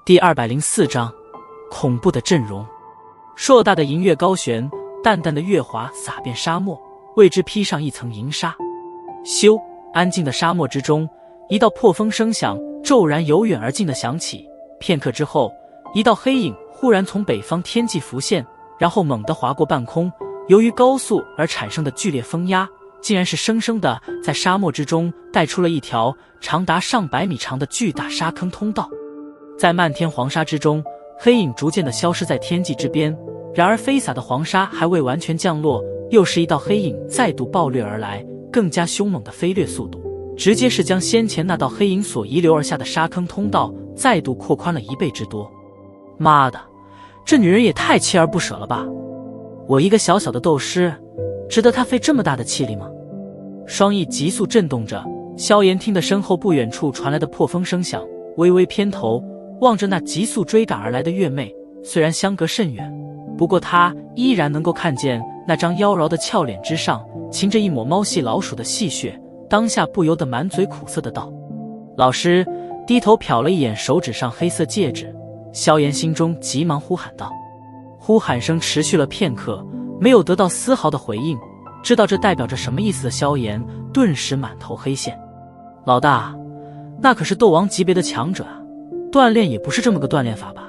第204章，恐怖的阵容。硕大的银月高悬，淡淡的月华洒遍沙漠，为之披上一层银纱。咻！安静的沙漠之中，一道破风声响骤然由远而近的响起。片刻之后，一道黑影忽然从北方天际浮现，然后猛地划过半空。由于高速而产生的剧烈风压，竟然是生生的在沙漠之中带出了一条长达上百米长的巨大沙坑通道。在漫天黄沙之中，黑影逐渐地消失在天际之边。然而飞洒的黄沙还未完全降落，又是一道黑影再度暴掠而来，更加凶猛的飞掠速度，直接是将先前那道黑影所遗留而下的沙坑通道再度扩宽了1倍之多。妈的，这女人也太锲而不舍了吧！我一个小小的斗师，值得她费这么大的气力吗？双翼急速震动着，萧炎听得身后不远处传来的破风声响，微微偏头望着那急速追赶而来的月妹。虽然相隔甚远，不过他依然能够看见那张妖娆的俏脸之上噙着一抹猫系老鼠的戏谑，当下不由得满嘴苦涩的道：老师。低头瞟了一眼手指上黑色戒指，萧炎心中急忙呼喊道。呼喊声持续了片刻，没有得到丝毫的回应。知道这代表着什么意思的萧炎顿时满头黑线。老大，那可是斗王级别的强者啊，锻炼也不是这么个锻炼法吧？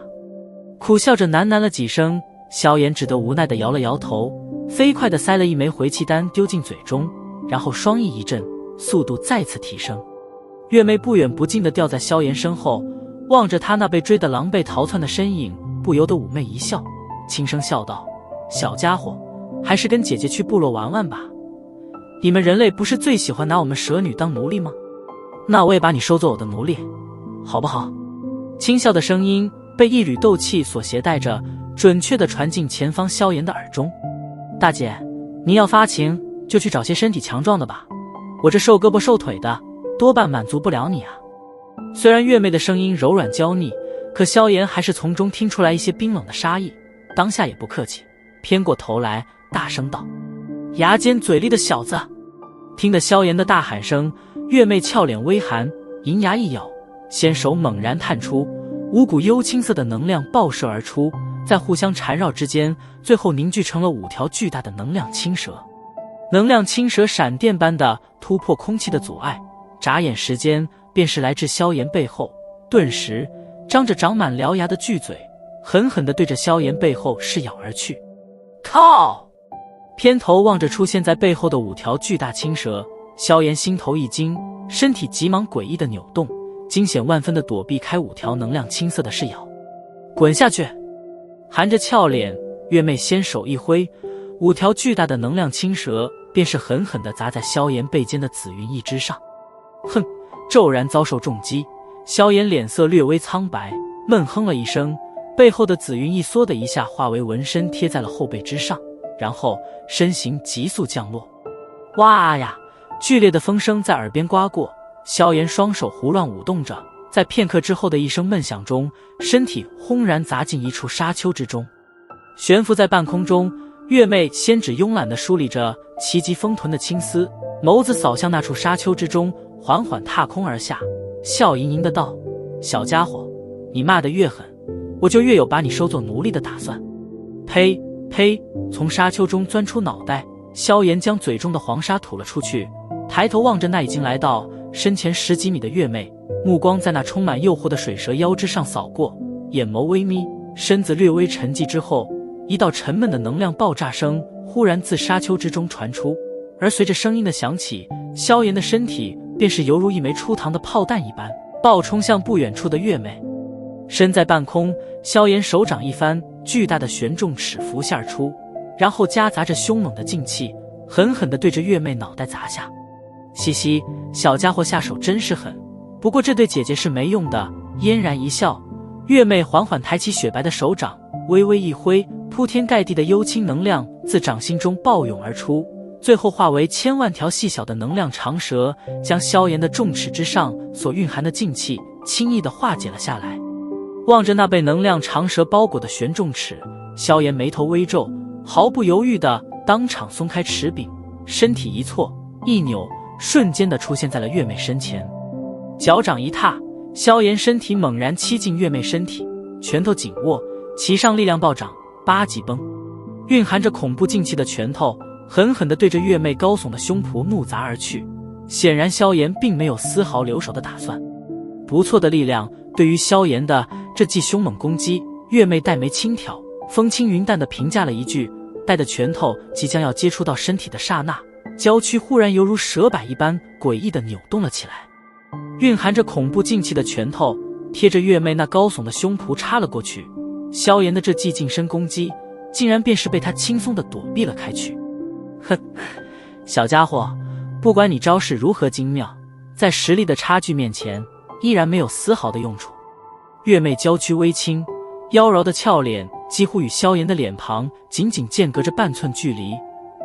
苦笑着喃喃了几声，萧炎只得无奈地摇了摇头，飞快地塞了一枚回气丹丢进嘴中，然后双翼一震，速度再次提升。月妹不远不近地掉在萧炎身后，望着他那被追得狼狈逃窜的身影，不由得妩媚一笑，轻声笑道：小家伙，还是跟姐姐去部落玩玩吧。你们人类不是最喜欢拿我们蛇女当奴隶吗？那我也把你收做我的奴隶，好不好？轻笑的声音被一缕斗气所携带着，准确地传进前方萧炎的耳中。大姐，您要发情就去找些身体强壮的吧，我这瘦胳膊瘦腿的多半满足不了你啊。虽然月妹的声音柔软娇腻，可萧炎还是从中听出来一些冰冷的杀意，当下也不客气，偏过头来大声道：牙尖嘴利的小子！听得萧炎的大喊声，月妹俏脸微寒，银牙一咬，纤手猛然探出，5股幽青色的能量爆射而出，在互相缠绕之间，最后凝聚成了5条巨大的能量青蛇。能量青蛇闪电般的突破空气的阻碍，眨眼时间便是来至萧炎背后，顿时张着长满獠牙的巨嘴，狠狠地对着萧炎背后噬咬而去。靠！偏头望着出现在背后的5条巨大青蛇，萧炎心头一惊，身体急忙诡异的扭动，惊险万分地躲避开5条能量青色的噬咬。滚下去！含着俏脸，月妹先手一挥，5条巨大的能量青蛇便是狠狠地砸在萧炎背间的紫云翼之上。哼！骤然遭受重击，萧炎脸色略微苍白，闷哼了一声，背后的紫云翼缩的一下化为纹身贴在了后背之上，然后身形急速降落。哇呀！剧烈的风声在耳边刮过，萧炎双手胡乱舞动着，在片刻之后的一声闷响中，身体轰然砸进一处沙丘之中。悬浮在半空中，月妹先只慵懒地梳理着齐集丰臀的青丝，眸子扫向那处沙丘之中，缓缓踏空而下，笑盈盈的道：小家伙，你骂得越狠，我就越有把你收作奴隶的打算。呸呸！从沙丘中钻出脑袋，萧炎将嘴中的黄沙吐了出去，抬头望着那已经来到身前10几米的月妹，目光在那充满诱惑的水蛇腰之上扫过，眼眸微眯，身子略微沉寂之后，一道沉闷的能量爆炸声忽然自沙丘之中传出，而随着声音的响起，萧炎的身体便是犹如一枚出膛的炮弹一般，爆冲向不远处的月妹。身在半空，萧炎手掌一翻，巨大的玄重尺浮现而出，然后夹杂着凶猛的劲气，狠狠地对着月妹脑袋砸下。嘻嘻，小家伙下手真是狠，不过这对姐姐是没用的。嫣然一笑，月妹缓缓抬起雪白的手掌，微微一挥，铺天盖地的幽青能量自掌心中暴涌而出，最后化为千万条细小的能量长蛇，将萧炎的重尺之上所蕴含的劲气轻易地化解了下来。望着那被能量长蛇包裹的玄重尺，萧炎眉头微皱，毫不犹豫地当场松开尺柄，身体一错一扭，瞬间地出现在了月妹身前。脚掌一踏，萧炎身体猛然欺进月妹身体，拳头紧握，其上力量暴涨，8级崩。蕴含着恐怖劲气的拳头狠狠地对着月妹高耸的胸脯怒砸而去。显然萧炎并没有丝毫留手的打算。不错的力量，对于萧炎的这记凶猛攻击，月妹黛眉轻挑，风轻云淡地评价了一句，带的拳头即将要接触到身体的刹那，娇躯忽然犹如蛇摆一般诡异地扭动了起来。蕴含着恐怖劲气的拳头贴着月妹那高耸的胸脯插了过去，萧炎的这记近身攻击竟然便是被他轻松地躲避了开去。哼，小家伙，不管你招式如何精妙，在实力的差距面前依然没有丝毫的用处。月妹娇躯微倾，妖娆的俏脸几乎与萧炎的脸庞仅仅间隔着半寸距离，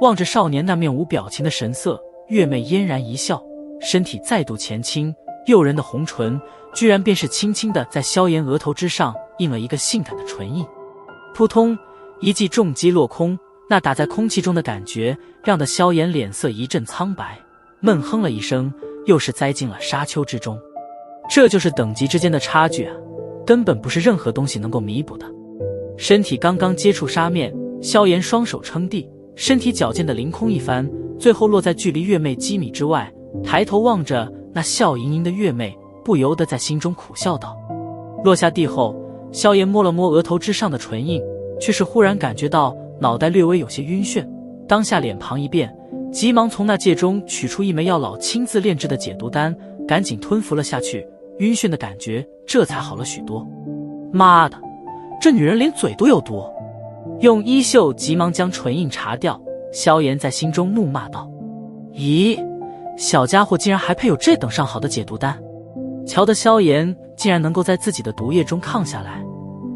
望着少年那面无表情的神色，月妹嫣然一笑，身体再度前倾，诱人的红唇居然便是轻轻地在萧炎额头之上印了一个性感的唇印。扑通，一记重击落空，那打在空气中的感觉让得萧炎脸色一阵苍白，闷哼了一声，又是栽进了沙丘之中。这就是等级之间的差距啊，根本不是任何东西能够弥补的。身体刚刚接触沙面，萧炎双手撑地，身体矫健的凌空一番，最后落在距离月妹几米之外，抬头望着那笑盈盈的月妹，不由得在心中苦笑道。落下地后，萧炎摸了摸额头之上的唇印，却是忽然感觉到脑袋略微有些晕眩，当下脸庞一变，急忙从那戒中取出一枚药老亲自炼制的解毒丹，赶紧吞服了下去，晕眩的感觉这才好了许多。妈的，这女人连嘴都有毒！用衣袖急忙将唇印查掉，萧炎在心中怒骂道：咦，小家伙竟然还配有这等上好的解毒丹！瞧得萧炎竟然能够在自己的毒液中抗下来，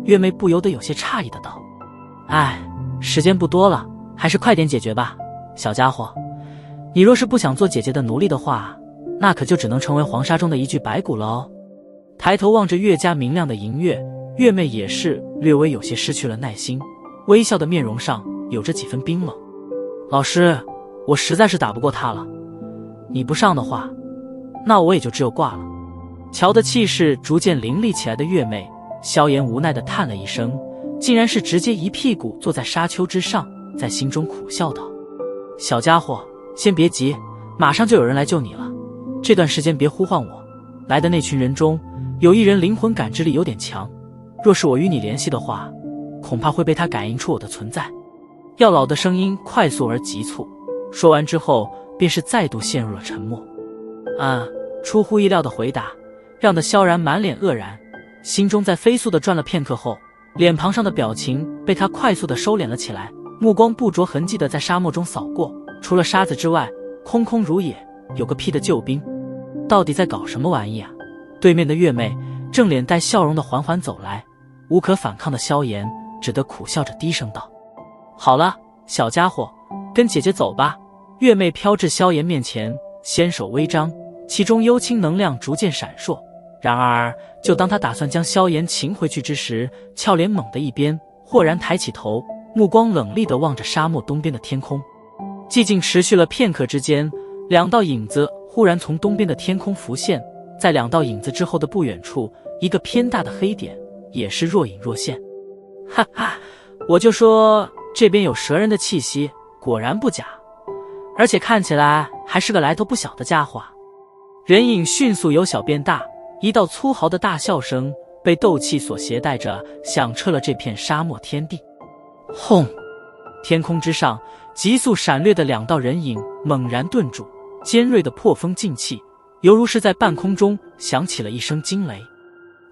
月妹不由得有些诧异的道：哎，时间不多了，还是快点解决吧。小家伙，你若是不想做姐姐的奴隶的话，那可就只能成为黄沙中的一具白骨了哦。抬头望着越加明亮的银月，月妹也是略微有些失去了耐心，微笑的面容上有着几分冰冷。老师，我实在是打不过他了，你不上的话，那我也就只有挂了。瞧得气势逐渐凌厉起来的月妹，萧炎无奈地叹了一声，竟然是直接一屁股坐在沙丘之上，在心中苦笑道：小家伙，先别急，马上就有人来救你了，这段时间别呼唤我。来的那群人中有一人灵魂感知力有点强，若是我与你联系的话，恐怕会被他感应出我的存在。药老的声音快速而急促，说完之后便是再度陷入了沉默。出乎意料的回答让得萧然满脸愕然，心中在飞速地转了片刻后，脸庞上的表情被他快速地收敛了起来，目光不着痕迹地在沙漠中扫过，除了沙子之外，空空如也，有个屁的救兵，到底在搞什么玩意啊？对面的月妹正脸带笑容地缓缓走来，无可反抗的萧炎只得苦笑着低声道：好了，小家伙，跟姐姐走吧。月妹飘至萧炎面前，纤手微张，其中幽清能量逐渐闪烁。然而就当他打算将萧炎擒回去之时，俏脸猛地一边，豁然抬起头，目光冷厉地望着沙漠东边的天空。寂静持续了片刻之间，两道影子忽然从东边的天空浮现，在两道影子之后的不远处，一个偏大的黑点也是若隐若现。哈哈，我就说这边有蛇人的气息，果然不假，而且看起来还是个来头不小的家伙。人影迅速由小变大，一道粗豪的大笑声被斗气所携带着响彻了这片沙漠天地。轰！天空之上急速闪掠的两道人影猛然顿住，尖锐的破风劲气犹如是在半空中响起了一声惊雷。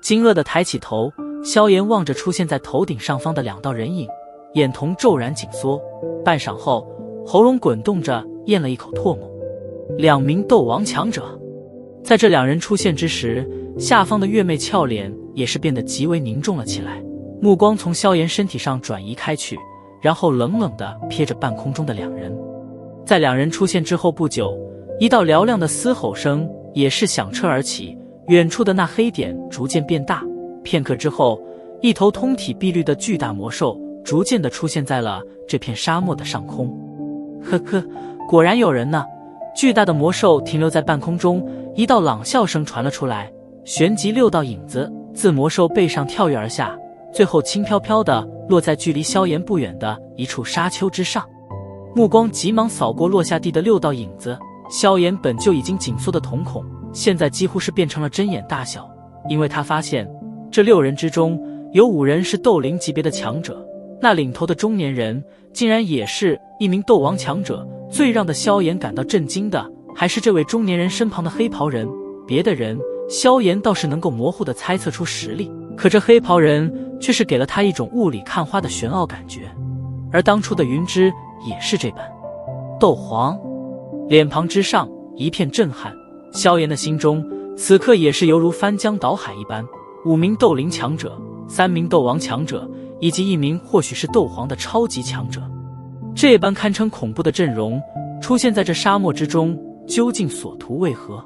惊愕地抬起头，萧炎望着出现在头顶上方的两道人影，眼瞳骤然紧缩，半晌后喉咙滚动着咽了一口唾沫。两名斗王强者。在这两人出现之时，下方的月妹俏脸也是变得极为凝重了起来，目光从萧炎身体上转移开去，然后冷冷地瞥着半空中的两人。在两人出现之后不久，一道嘹亮的嘶吼声也是响彻而起，远处的那黑点逐渐变大，片刻之后，一头通体碧绿的巨大魔兽逐渐地出现在了这片沙漠的上空。呵呵，果然有人呢。巨大的魔兽停留在半空中，一道朗笑声传了出来，旋即6道影子自魔兽背上跳跃而下，最后轻飘飘地落在距离萧炎不远的一处沙丘之上。目光急忙扫过落下地的6道影子，萧炎本就已经紧缩的瞳孔，现在几乎是变成了针眼大小，因为他发现这6人之中有5人是斗灵级别的强者，那领头的中年人竟然也是一名斗王强者。最让的萧炎感到震惊的还是这位中年人身旁的黑袍人，别的人萧炎倒是能够模糊地猜测出实力，可这黑袍人却是给了他一种雾里看花的玄奥感觉。而当初的云芝也是这般。斗皇，脸庞之上一片震撼，萧炎的心中此刻也是犹如翻江倒海一般。5名斗灵强者，3名斗王强者，以及1名或许是斗皇的超级强者，这般堪称恐怖的阵容出现在这沙漠之中，究竟所图为何？